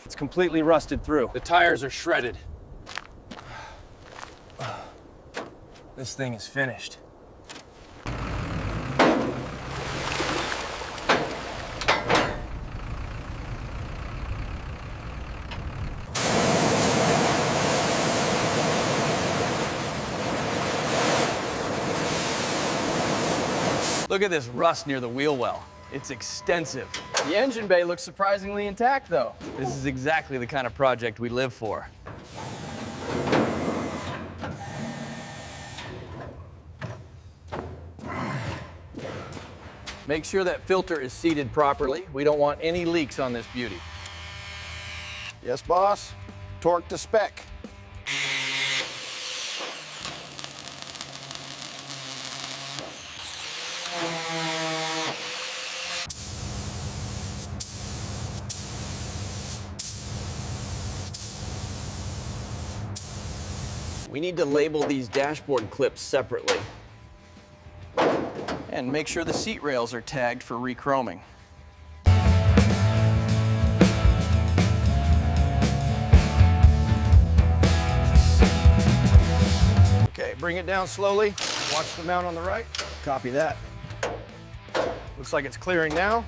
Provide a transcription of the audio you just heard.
It's completely rusted through. The tires are shredded. This thing is finished. Look at this rust near the wheel well. It's extensive. The engine bay looks surprisingly intact, though. This is exactly the kind of project we live for. Make sure that filter is seated properly. We don't want any leaks on this beauty. Yes, boss. Torque to spec. We need to label these dashboard clips separately. And make sure the seat rails are tagged for re-chroming. Okay, bring it down slowly. Watch the mount on the right. Copy that. Looks like it's clearing now.